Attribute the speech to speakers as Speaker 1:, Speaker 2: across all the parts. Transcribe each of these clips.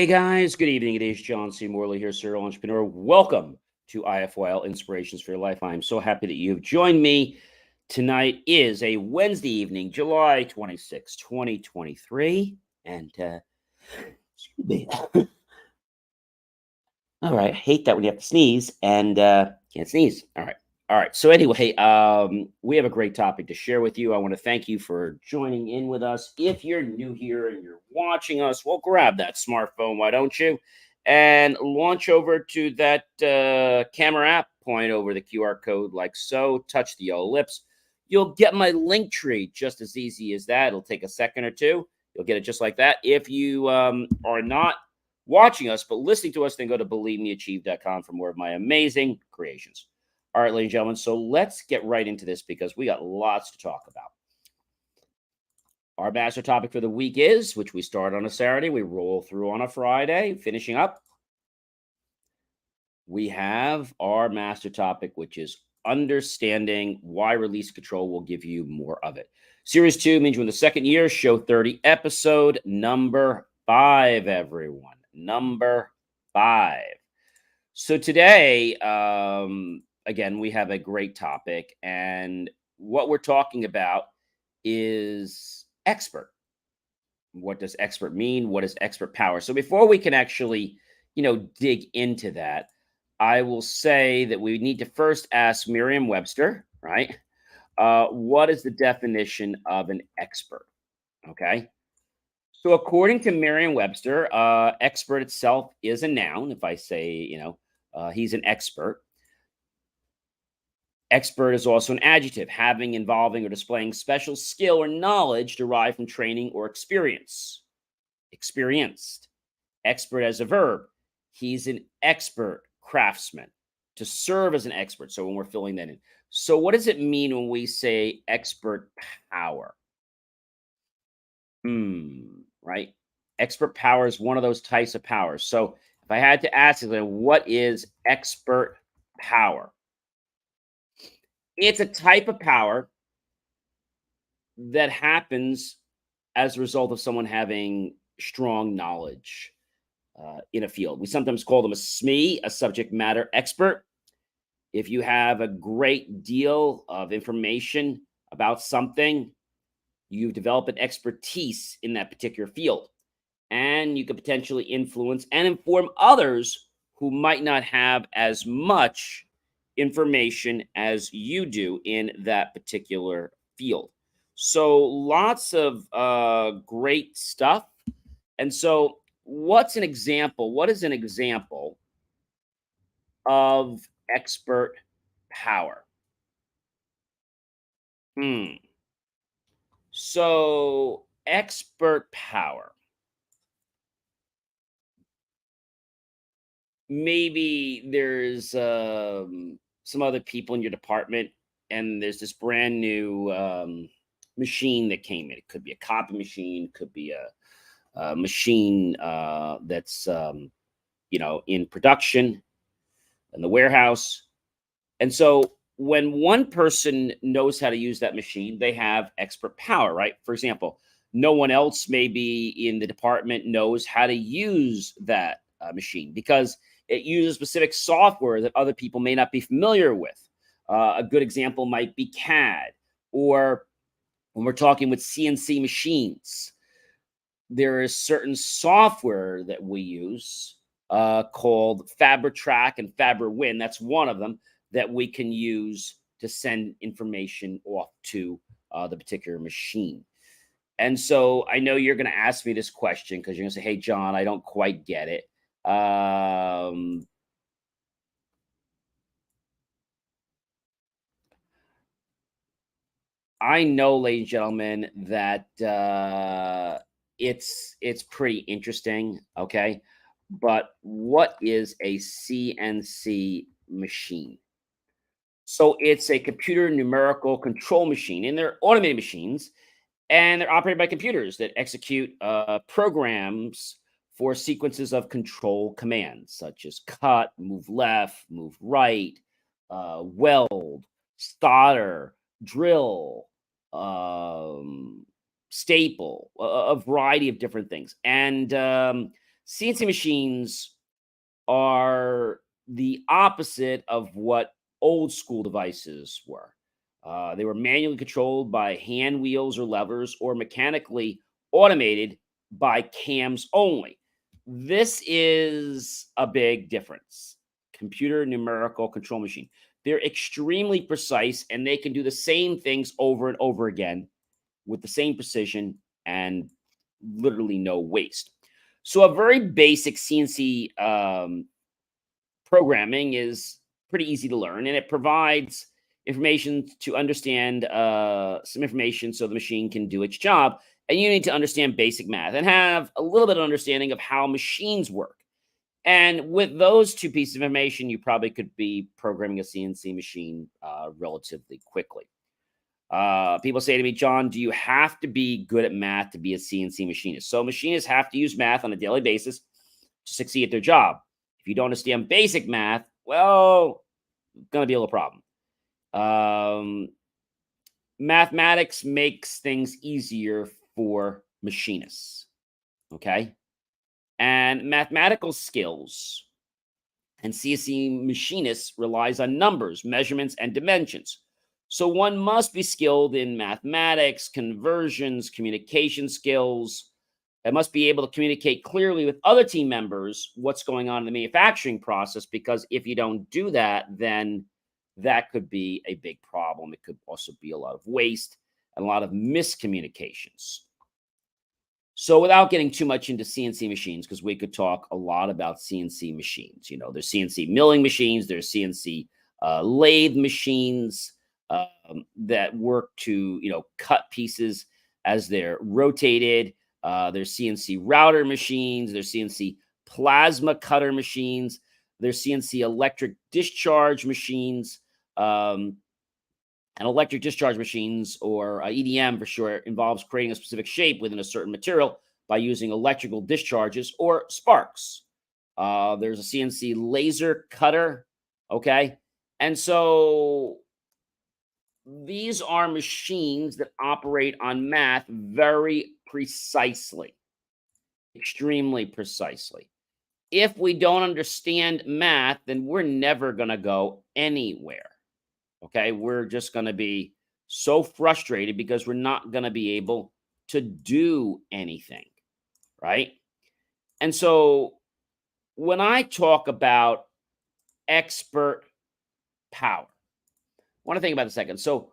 Speaker 1: Hey guys, good evening. It is John C. Morley here, serial entrepreneur. Welcome to IFYL Inspirations for Your Life. I'm so happy that you've joined me. Tonight is a Wednesday evening, July 26, 2023. And, excuse me. All right. I hate that when you have to sneeze and can't sneeze. All right. All right. So anyway, we have a great topic to share with you. I want to thank you for joining in with us. If you're new here and you're watching us, well, grab that smartphone, why don't you? And launch over to that camera app, point over the QR code like so, touch the yellow lips. You'll get my link tree just as easy as that. It'll take a second or two. You'll get it just like that. If you are not watching us, but listening to us, then go to believemeachieve.com for more of my amazing creations. All right, ladies and gentlemen, so let's get right into this because we got lots to talk about. Our master topic for the week is, which we start on a Saturday, we roll through on a Friday, finishing up. We have our master topic, which is understanding why release control will give you more of it. Series 2 means you're in the second year, show 30, episode number 5, everyone. Number 5. So today, again, we have a great topic, and what we're talking about is expert. What does expert mean? What is expert power? So before we can actually, dig into that, I will say that we need to first ask Merriam-Webster, right? What is the definition of an expert? Okay. So according to Merriam-Webster, expert itself is a noun. If I say, he's an expert. Expert is also an adjective, having, involving, or displaying special skill or knowledge derived from training or experience. Experienced. Expert as a verb. He's an expert craftsman. To serve as an expert. So when we're filling that in. So what does it mean when we say expert power? Right? Expert power is one of those types of powers. So if I had to ask you, what is expert power? It's a type of power that happens as a result of someone having strong knowledge in a field. We sometimes call them a SME, a subject matter expert. If you have a great deal of information about something, you've developed an expertise in that particular field, and you could potentially influence and inform others who might not have as much information as you do in that particular field. So lots of great stuff. And so what's an example? What is an example of expert power? So expert power. Maybe there's some other people in your department, and there's this brand new machine that came in. It could be a copy machine, could be a machine that's in production in the warehouse. And so when one person knows how to use that machine, they have expert power, right? For example, no one else maybe in the department knows how to use that machine because it uses specific software that other people may not be familiar with. A good example might be CAD, or when we're talking with CNC machines, there is certain software that we use called FabriTrack and FabriWin. That's one of them that we can use to send information off to the particular machine. And so I know you're going to ask me this question because you're going to say, hey, John, I don't quite get it. I know, ladies and gentlemen, that it's pretty interesting, okay? But what is a CNC machine? So it's a computer numerical control machine, and they're automated machines, and they're operated by computers that execute programs for sequences of control commands, such as cut, move left, move right, weld, solder, drill, staple, a variety of different things. And CNC machines are the opposite of what old school devices were. They were manually controlled by hand wheels or levers, or mechanically automated by cams only. This is a big difference. Computer numerical control machine. They're extremely precise and they can do the same things over and over again with the same precision and literally no waste. So, a very basic CNC programming is pretty easy to learn, and it provides information to understand some information so the machine can do its job. And you need to understand basic math and have a little bit of understanding of how machines work. And with those two pieces of information, you probably could be programming a CNC machine relatively quickly. People say to me, John, do you have to be good at math to be a CNC machinist? So machinists have to use math on a daily basis to succeed at their job. If you don't understand basic math, well, going to be a little problem. Mathematics makes things easier for machinists. Okay. And mathematical skills and CNC machinists relies on numbers, measurements, and dimensions. So one must be skilled in mathematics, conversions, communication skills. It must be able to communicate clearly with other team members what's going on in the manufacturing process, because if you don't do that, then that could be a big problem. It could also be a lot of waste and a lot of miscommunications. So without getting too much into CNC machines, because we could talk a lot about CNC machines. There's CNC milling machines, there's CNC lathe machines that work to, cut pieces as they're rotated. There's CNC router machines, there's CNC plasma cutter machines, there's CNC electric discharge machines. And electric discharge machines, or EDM for short, involves creating a specific shape within a certain material by using electrical discharges or sparks. There's a CNC laser cutter. Okay. And so these are machines that operate on math very precisely, extremely precisely. If we don't understand math, then we're never going to go anywhere. Okay. We're just going to be so frustrated because we're not going to be able to do anything. Right. And so when I talk about expert power, I want to think about it a second. So,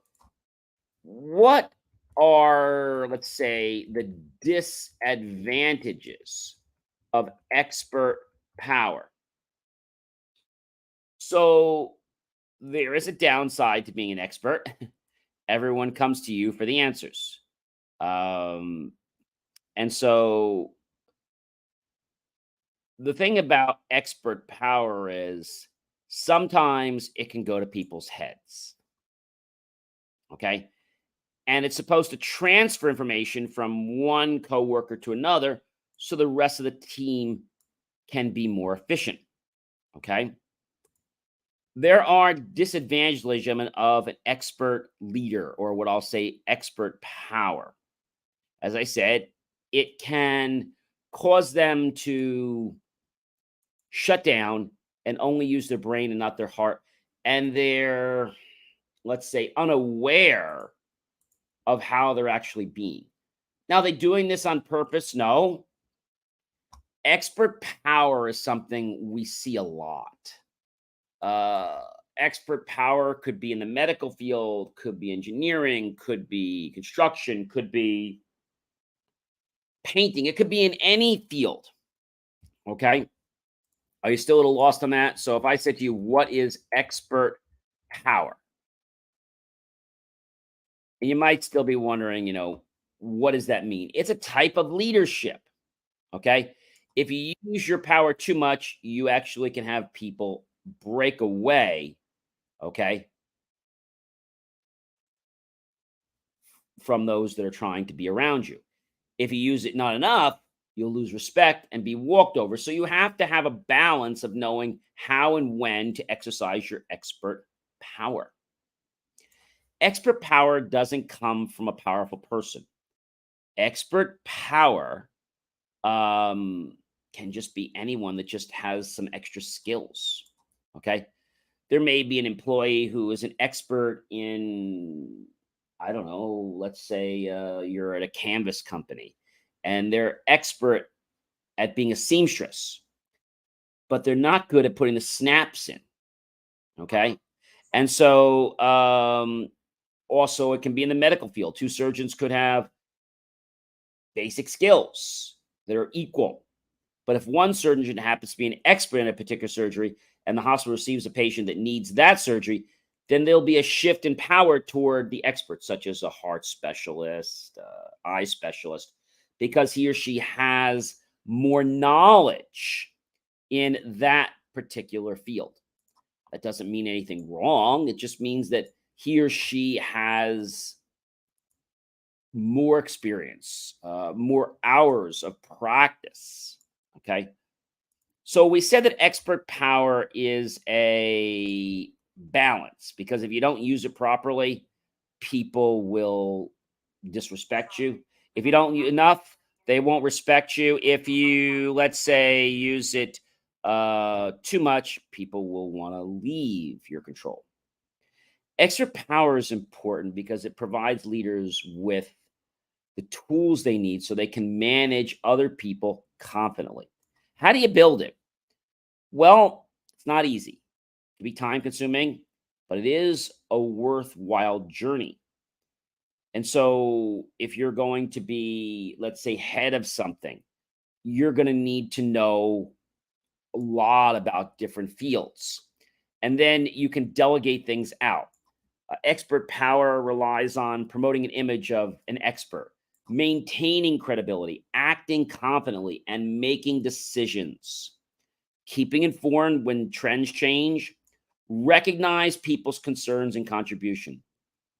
Speaker 1: what are, let's say, the disadvantages of expert power? So, there is a downside to being an expert. Everyone comes to you for the answers. And so the thing about expert power is sometimes it can go to people's heads. Okay. And it's supposed to transfer information from one coworker to another so the rest of the team can be more efficient. Okay. There are disadvantages, ladies and gentlemen, of an expert leader, or what I'll say expert power. As I said, it can cause them to shut down and only use their brain and not their heart. And they're, let's say, unaware of how they're actually being. Now, are they doing this on purpose? No. Expert power is something we see a lot. Expert power could be in the medical field, could be engineering, could be construction, could be painting. It could be in any field. Okay. Are you still a little lost on that? So if I said to you, what is expert power? And you might still be wondering, what does that mean? It's a type of leadership. Okay. If you use your power too much, you actually can have people break away. Okay. From those that are trying to be around you. If you use it not enough, you'll lose respect and be walked over. So you have to have a balance of knowing how and when to exercise your expert power. Expert power doesn't come from a powerful person. Expert power can can just be anyone that just has some extra skills. Okay. There may be an employee who is an expert in, I don't know, let's say you're at a canvas company and they're expert at being a seamstress, but they're not good at putting the snaps in. Okay. And so, also, it can be in the medical field. Two surgeons could have basic skills that are equal. But if one surgeon happens to be an expert in a particular surgery and the hospital receives a patient that needs that surgery, then there'll be a shift in power toward the expert, such as a heart specialist, eye specialist, because he or she has more knowledge in that particular field. That doesn't mean anything wrong. It just means that he or she has more experience, more hours of practice. Okay. So we said that expert power is a balance because if you don't use it properly, people will disrespect you. If you don't enough, they won't respect you. If you, let's say, use it too much, people will want to leave your control. Extra power is important because it provides leaders with the tools they need so they can manage other people confidently. How do you build it? Well, it's not easy. It can be time consuming, but it is a worthwhile journey. And so, if you're going to be, let's say, head of something, you're going to need to know a lot about different fields. And then you can delegate things out. Expert power relies on promoting an image of an expert, maintaining credibility, acting confidently, and making decisions. Keeping informed when trends change, recognize people's concerns and contribution,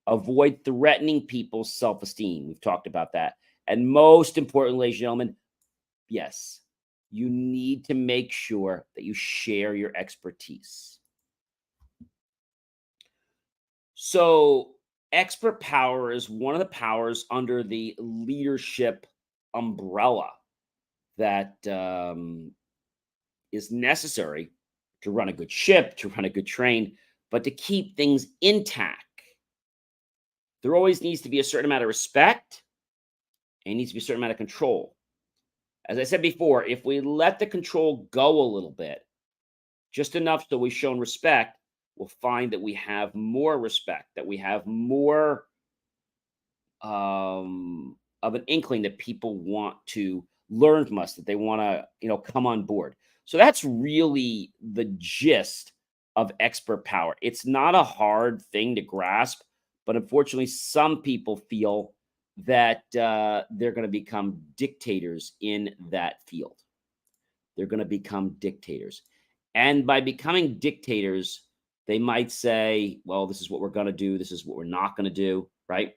Speaker 1: avoid threatening people's self esteem. We've talked about that. And most importantly, ladies and gentlemen, yes, you need to make sure that you share your expertise. So, expert power is one of the powers under the leadership umbrella that is necessary to run a good ship, to run a good train, but to keep things intact. There always needs to be a certain amount of respect and needs to be a certain amount of control. As I said before, if we let the control go a little bit, just enough so we've shown respect, we'll find that we have more respect, that we have more of an inkling that people want to learn from us, that they want to, come on board. So that's really the gist of expert power. It's not a hard thing to grasp, but unfortunately, some people feel that they're going to become dictators in that field. They're going to become dictators. And by becoming dictators, they might say, well, this is what we're going to do. This is what we're not going to do, right?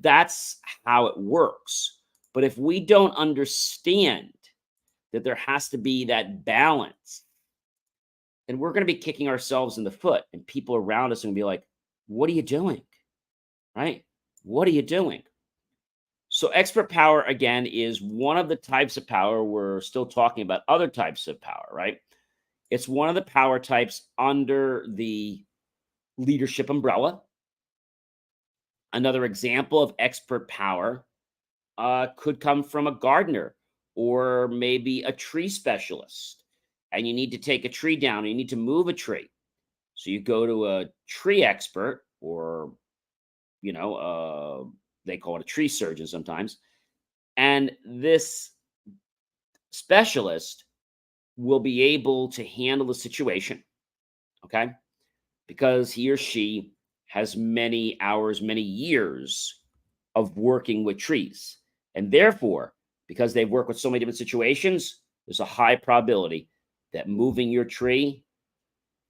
Speaker 1: That's how it works. But if we don't understand that there has to be that balance, then we're going to be kicking ourselves in the foot. And people around us are going to be like, what are you doing? Right? What are you doing? So expert power, again, is one of the types of power. We're still talking about other types of power, right? It's one of the power types under the leadership umbrella. Another example of expert power could come from a gardener or maybe a tree specialist. And you need to take a tree down, you need to move a tree. So you go to a tree expert, or, they call it a tree surgeon sometimes. And this specialist will be able to handle the situation, okay? Because he or she has many hours, many years of working with trees. And therefore, because they've worked with so many different situations, there's a high probability that moving your tree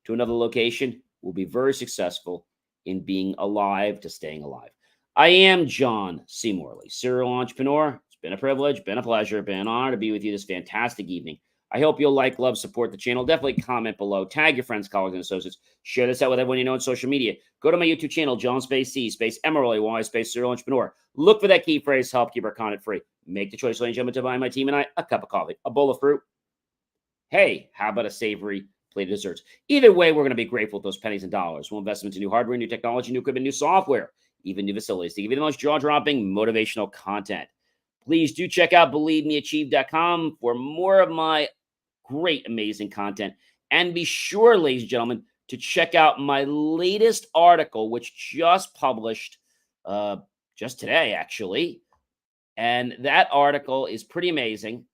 Speaker 1: to another location will be very successful in being alive to staying alive. I am John C. Morley, serial entrepreneur. It's been a privilege, been a pleasure, been an honor to be with you this fantastic evening. I hope you'll like, love, support the channel. Definitely comment below. Tag your friends, colleagues, and associates. Share this out with everyone you know on social media. Go to my YouTube channel, John Space C Space MRLEY Space Serial Entrepreneur. Look for that key phrase to help keep our content free. Make the choice, ladies and gentlemen, to buy my team and I a cup of coffee, a bowl of fruit, hey, how about a savory plate of desserts? Either way, we're going to be grateful for those pennies and dollars. We'll invest into new hardware, new technology, new equipment, new software, even new facilities to give you the most jaw-dropping motivational content. Please do check out believemeachieve.com for more of my great, amazing content. And be sure, ladies and gentlemen, to check out my latest article, which just published just today, actually. And that article is pretty amazing.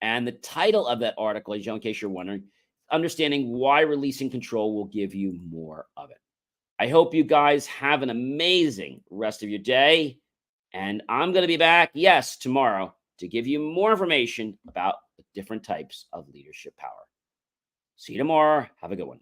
Speaker 1: And the title of that article, in case you're wondering, understanding why releasing control will give you more of it. I hope you guys have an amazing rest of your day. And I'm going to be back, yes, tomorrow to give you more information about the different types of leadership power. See you tomorrow. Have a good one.